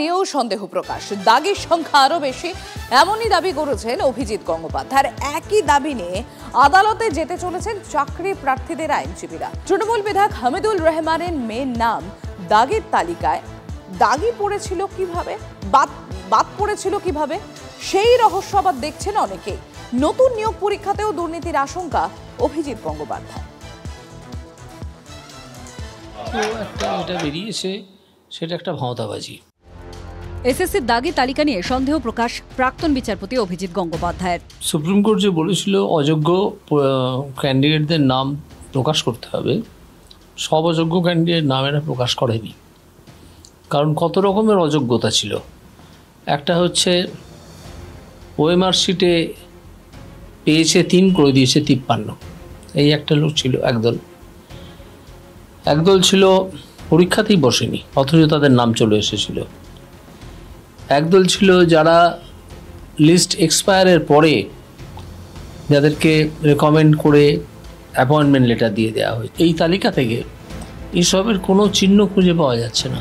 নিয়েও সন্দেহ প্রকাশ, দাগের সংখ্যা আরো বেশি, এমনই দাবি করেছেন অভিজিৎ গঙ্গোপাধ্যায়। একই দাবি নিয়ে আদালতে যেতে চলেছেন চাকরি প্রার্থীদের আইনজীবীরা। তৃণমূল বিধায়ক হামিদুল রহমানের মেয়ের নাম দাগের তালিকায় দাগি পড়েছিল কিভাবে, বাদ পড়েছিল কিভাবে, সেই রহস্য আবার দেখছেন অনেকেই। নতুন নিয়োগ পরীক্ষাতেও দুর্নীতির আশঙ্কা অভিজিৎ গঙ্গোপাধ্যায়। এটা বেরিয়েছে, সেটা একটা ভাওতাবাজি। এসএসসির দাগি তালিকা নিয়ে সন্দেহ প্রকাশ প্রাক্তন বিচারপতি অভিজিৎ গঙ্গোপাধ্যায়ের। সুপ্রিম কোর্ট যে বলেছিল অযোগ্য ক্যান্ডিডেটদের নাম প্রকাশ করতে হবে, সব অযোগ্য ক্যান্ডিডেট নাম এরা প্রকাশ করেনি। কারণ কত রকমের অযোগ্যতা ছিল। একটা হচ্ছে ওএমআর শিটে পেয়েছে 3, করে দিয়েছে 53, এই একটা লোক ছিল। একদল ছিল পরীক্ষাতেই বসেনি অথচ তাদের নাম চলে এসেছিল। একদল ছিল যারা লিস্ট এক্সপায়ারের পরে যাদেরকে রেকমেন্ড করে অ্যাপয়েন্টমেন্ট লেটার দিয়ে দেওয়া হয়েছে। এই তালিকা থেকে এসবের কোনো চিহ্ন খুঁজে পাওয়া যাচ্ছে না।